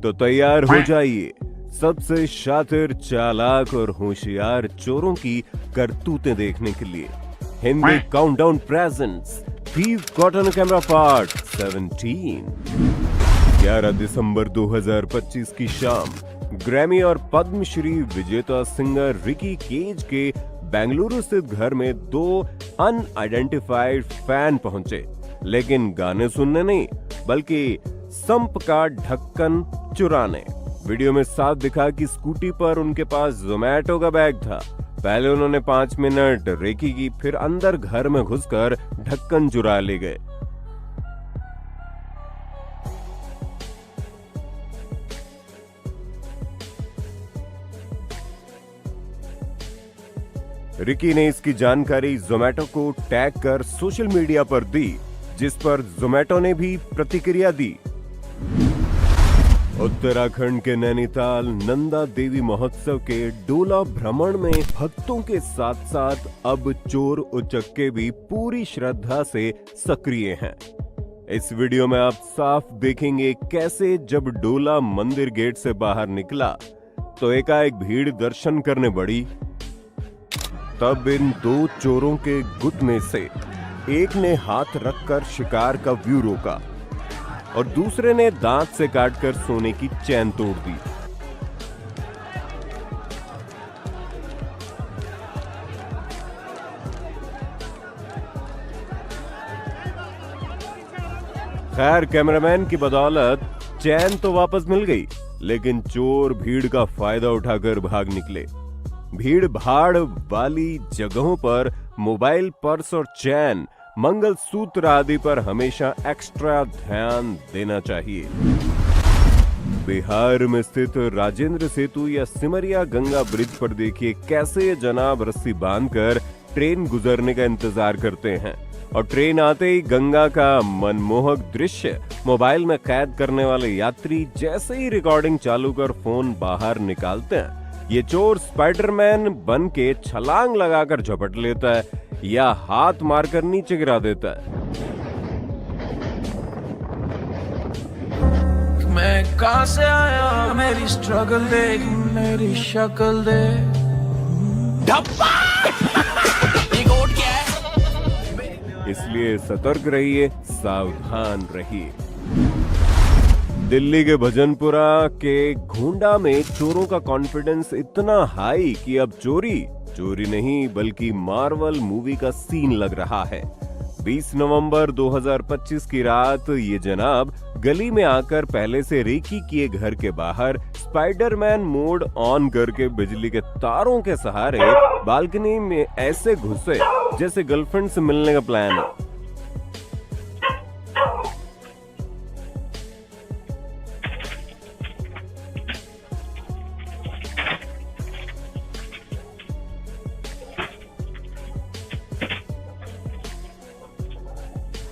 तो तैयार हो जाइए सबसे शातिर, चालाक और होशियार चोरों की करतूतें देखने के लिए। Hindi countdown presents thief cotton camera part 17। 11 दिसंबर 2025 की शाम ग्रैमी और पद्मश्री विजेता सिंगर रिकी केज के बेंगलुरु स्थित घर में दो अनआइडेंटिफाइड फैन पहुंचे, लेकिन गाने सुनने नहीं बल्कि संप का ढक्कन चुराने। वीडियो में साफ दिखा कि स्कूटी पर उनके पास जोमैटो का बैग था। पहले उन्होंने 5 मिनट रेकी की, फिर अंदर घर में घुसकर ढक्कन चुरा ले गए। रिकी ने इसकी जानकारी जोमैटो को टैग कर सोशल मीडिया पर दी, जिस पर जोमैटो ने भी प्रतिक्रिया दी। उत्तराखंड के नैनीताल नंदा देवी महोत्सव के डोला भ्रमण में भक्तों के साथ साथ अब चोर उचक्के भी पूरी श्रद्धा से सक्रिय हैं। इस वीडियो में आप साफ देखेंगे कैसे जब डोला मंदिर गेट से बाहर निकला तो एकाएक भीड़ दर्शन करने बढ़ी। तब इन दो चोरों के गुट में से एक ने हाथ रखकर शिकार का व्यू रोका और दूसरे ने दांत से काटकर सोने की चैन तोड़ दी। खैर, कैमरामैन की बदौलत चैन तो वापस मिल गई, लेकिन चोर भीड़ का फायदा उठाकर भाग निकले। भीड़ भाड़ वाली जगहों पर मोबाइल, पर्स और चैन, मंगलसूत्र आदि पर हमेशा एक्स्ट्रा ध्यान देना चाहिए। बिहार में स्थित राजेंद्र सेतु या सिमरिया गंगा ब्रिज पर देखिए कैसे ये जनाब रस्सी बांधकर ट्रेन गुजरने का इंतजार करते हैं और ट्रेन आते ही गंगा का मनमोहक दृश्य मोबाइल में कैद करने वाले यात्री जैसे ही रिकॉर्डिंग चालू कर फोन बाहर निकालते हैं, ये चोर स्पाइडरमैन बन के छलांग लगाकर झपट लेता है या हाथ मारकर नीचे गिरा देता है। मैं कहां से आया, मेरी स्ट्रगल देख, मेरी शक्ल दे। इसलिए सतर्क रहिए, सावधान रहिए। दिल्ली के भजनपुरा के घोंडा में चोरों का कॉन्फिडेंस इतना हाई कि अब चोरी नहीं बल्कि मार्वल मूवी का सीन लग रहा है। 20 नवंबर 2025 की रात ये जनाब गली में आकर पहले से रेकी किए घर के बाहर स्पाइडरमैन मोड ऑन करके बिजली के तारों के सहारे बालकनी में ऐसे घुसे जैसे गर्लफ्रेंड से मिलने का प्लान है।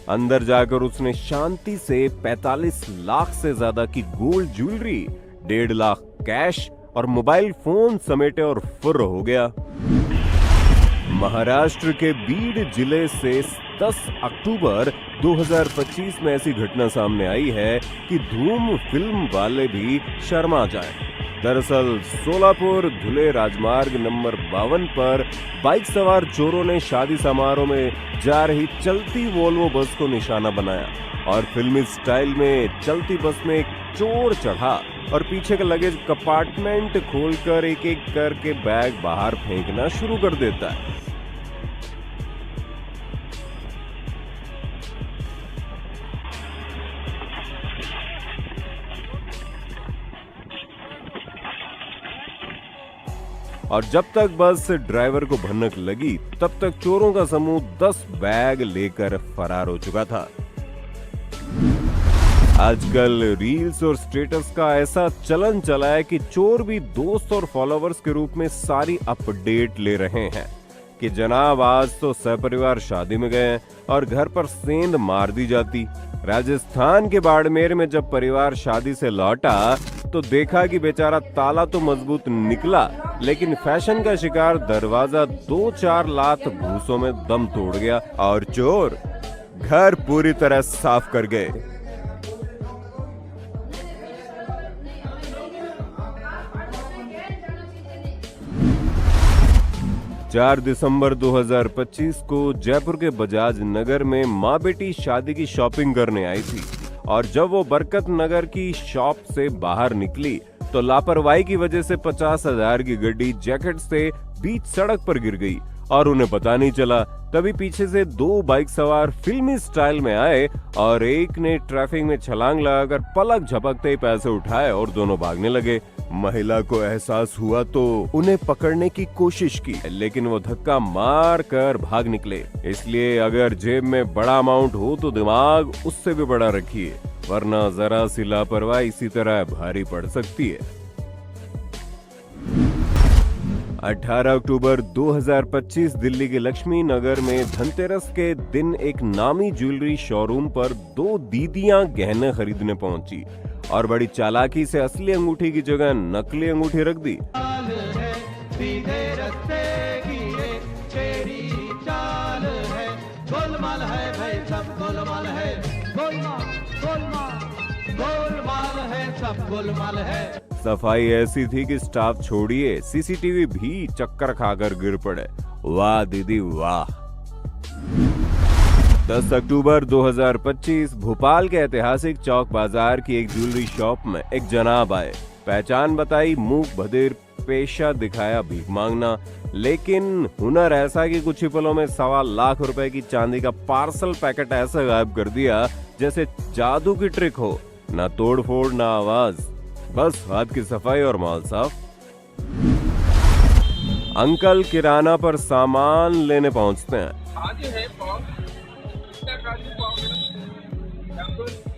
अंदर जाकर उसने शांति से 45 लाख से ज्यादा की गोल्ड ज्वेलरी, 1.5 लाख कैश और मोबाइल फोन समेटे और फुर्र हो गया। महाराष्ट्र के बीड जिले से 10 अक्टूबर 2025 में ऐसी घटना सामने आई है कि धूम फिल्म वाले भी शर्मा जाएं। दरअसल सोलापुर धुले राजमार्ग नंबर 52 पर बाइक सवार चोरों ने शादी समारोह में जा रही चलती वोल्वो बस को निशाना बनाया और फिल्मी स्टाइल में चलती बस में एक चोर चढ़ा और पीछे का लगेज कंपार्टमेंट खोलकर एक एक करके बैग बाहर फेंकना शुरू कर देता है। और जब तक बस ड्राइवर को भनक लगी तब तक चोरों का समूह 10 बैग लेकर फरार हो चुका था। आजकल रील्स और स्टेटस का ऐसा चलन चला है कि चोर भी दोस्त और फॉलोवर्स के रूप में सारी अपडेट ले रहे हैं कि जनाब आज तो सपरिवार शादी में गए और घर पर सेंध मार दी जाती। राजस्थान के बाड़मेर में जब परिवार शादी से लौटा तो देखा कि बेचारा ताला तो मजबूत निकला, लेकिन फैशन का शिकार दरवाजा 2-4 लात भूसों में दम तोड़ गया और चोर घर पूरी तरह साफ कर गए। 4 दिसंबर 2025 को जयपुर के बजाज नगर में माँ बेटी शादी की शॉपिंग करने आई थी और जब वो बरकत नगर की शॉप से बाहर निकली तो लापरवाही की वजह से 50,000 की गड्डी जैकेट से बीच सड़क पर गिर गई और उन्हें पता नहीं चला। तभी पीछे से 2 बाइक सवार फिल्मी स्टाइल में आए और एक ने ट्रैफिक में छलांग लगाकर पलक झपकते ही पैसे उठाए और दोनों भागने लगे। महिला को एहसास हुआ तो उन्हें पकड़ने की कोशिश की, लेकिन वो धक्का मार कर भाग निकले। इसलिए अगर जेब में बड़ा अमाउंट हो तो दिमाग उससे भी बड़ा रखिए, वरना जरा सी लापरवाही इसी तरह भारी पड़ सकती है। 18 अक्टूबर 2025 दिल्ली के लक्ष्मी नगर में धनतेरस के दिन एक नामी ज्वेलरी शोरूम पर 2 दीदियां गहने खरीदने पहुंची और बड़ी चालाकी से असली अंगूठी की जगह नकली अंगूठी रख दी। सफाई ऐसी थी कि स्टाफ छोड़िए सीसीटीवी भी चक्कर खाकर गिर पड़े। वाह दीदी वाह। 10 अक्टूबर 2025 भोपाल के ऐतिहासिक चौक बाजार की एक ज्वेलरी शॉप में एक जनाब आए। पहचान बताई, मूक बधिर, पेशा दिखाया भीख मांगना, लेकिन हुनर ऐसा कि कुछ ही पलों में 1.25 लाख रुपए की चांदी का पार्सल पैकेट ऐसा गायब कर दिया जैसे जादू की ट्रिक हो। ना तोड़ फोड़ ना आवाज, बस हाथ की सफाई और माल साफ। अंकल किराना पर सामान लेने पहुंचते हैं।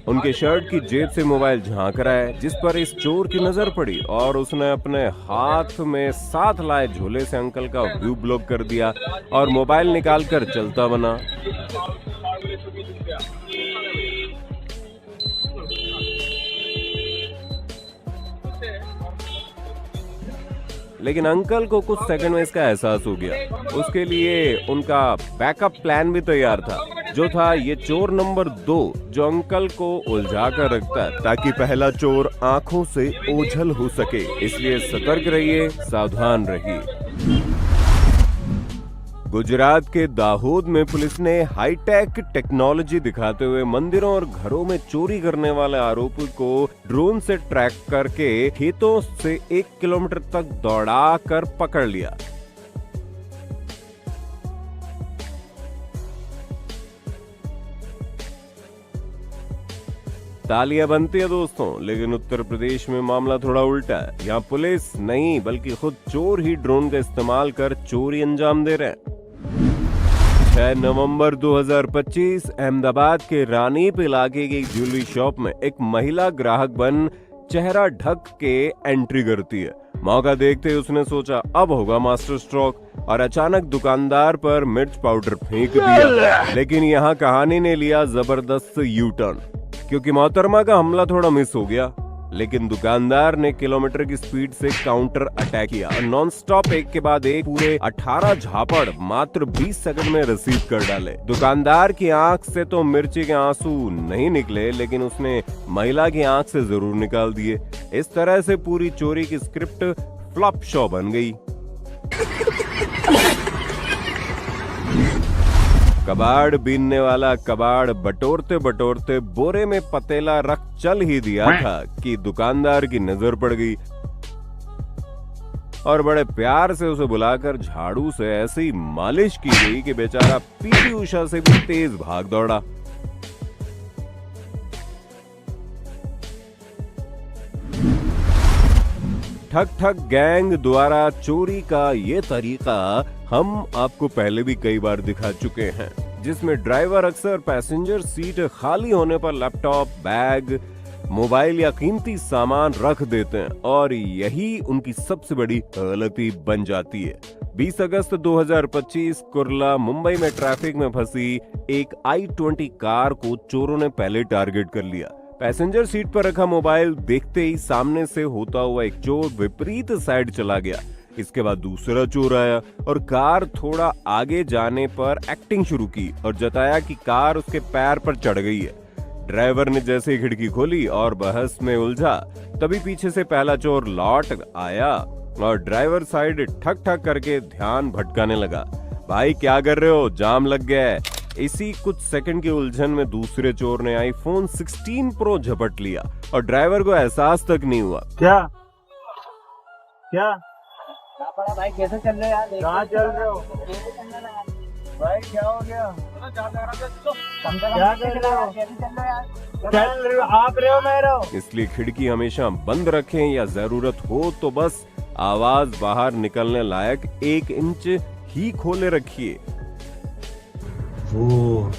उनके शर्ट की जेब से मोबाइल झांक रहा है, जिस पर इस चोर की नजर पड़ी और उसने अपने हाथ में साथ लाए झोले से अंकल का व्यू ब्लॉक कर दिया और मोबाइल निकालकर चलता बना। लेकिन अंकल को कुछ सेकंड में इसका एहसास हो गया। उसके लिए उनका बैकअप प्लान भी तैयार था, जो था ये चोर नंबर 2 जो अंकल को उलझा कर रखता है ताकि पहला चोर आंखों से ओझल हो सके। इसलिए सतर्क रहिए, सावधान रहिए। गुजरात के दाहोद में पुलिस ने हाईटेक टेक्नोलॉजी दिखाते हुए मंदिरों और घरों में चोरी करने वाले आरोपी को ड्रोन से ट्रैक करके खेतों से 1 किलोमीटर तक दौड़ा कर पकड़ लिया। तालियां बनती है दोस्तों, लेकिन उत्तर प्रदेश में मामला थोड़ा उल्टा है। यहाँ पुलिस नहीं बल्कि खुद चोर ही ड्रोन का इस्तेमाल कर चोरी अंजाम दे रहे हैं। 6 नवंबर 2025 अहमदाबाद के रानीप इलाके की ज्वेलरी शॉप में एक महिला ग्राहक बन चेहरा ढक के एंट्री करती है। मौका देखते ही उसने सोचा अब होगा मास्टर स्ट्रोक और अचानक दुकानदार पर मिर्च पाउडर फेंक दिया। लेकिन यहाँ कहानी ने लिया जबरदस्त यू टर्न, क्योंकि मोहतरमा का हमला थोड़ा मिस हो गया, लेकिन दुकानदार ने किलोमीटर की स्पीड से काउंटर अटैक किया और नॉन स्टॉप एक के बाद एक पूरे 18 झापड़ मात्र 20 सेकंड में रिसीव कर डाले। दुकानदार की आंख से तो मिर्ची के आंसू नहीं निकले, लेकिन उसने महिला की आंख से जरूर निकाल दिए। इस तरह से पूरी चोरी की स्क्रिप्ट फ्लॉप शो बन गई। कबाड़ बीनने वाला कबाड़ बटोरते बटोरते बोरे में पतेला रख चल ही दिया था कि दुकानदार की नजर पड़ गई और बड़े प्यार से उसे बुलाकर झाड़ू से ऐसी मालिश की गई कि बेचारा पीटी उषा से भी तेज भाग दौड़ा। ठग ठग गैंग द्वारा चोरी का ये तरीका हम आपको पहले भी कई बार दिखा चुके हैं, जिसमें ड्राइवर अक्सर पैसेंजर सीट खाली होने पर लैपटॉप, बैग, मोबाइल या कीमती सामान रख देते हैं और यही उनकी सबसे बड़ी गलती बन जाती है। 20 अगस्त 2025 कुर्ला मुंबई में ट्रैफिक में फंसी एक i20 कार को चोरों ने पहले टारगेट कर लिया। पैसेंजर सीट पर रखा मोबाइल देखते ही सामने से होता हुआ एक चोर विपरीत साइड चला गया। इसके बाद दूसरा चोर आया और कार थोड़ा आगे जाने पर एक्टिंग शुरू की और जताया कि कार उसके पैर पर चढ़ गई है। ड्राइवर ने जैसे ही खिड़की खोली और बहस में उलझा, तभी पीछे से पहला चोर लौट आया और ड्राइवर साइड ठक ठक करके ध्यान भटकाने लगा। भाई क्या कर रहे हो, जाम लग गया है। इसी कुछ सेकंड की उलझन में दूसरे चोर ने आईफोन 16 प्रो झपट लिया और ड्राइवर को एहसास तक नहीं हुआ। क्या क्या पड़ा भाई, कैसे चल रहे हो यार? कहाँ चल रहे हो भाई? क्या हो गया? क्या कर रहे हो? कैसे चल रहे हो यार? चल रहे हो आप, रहे हो मैं रहो। इसलिए खिड़की हमेशा बंद रखें या जरूरत हो तो बस आवाज बाहर निकलने लायक 1 इंच ही खोले रखिए। वो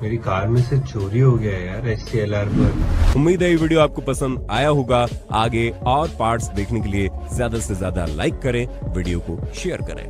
मेरी कार में से चोरी हो गया है यार SCLR पर। उम्मीद है ये वीडियो आपको पसंद आया होगा। आगे और पार्ट्स देखने के लिए ज्यादा से ज्यादा लाइक करें, वीडियो को शेयर करें।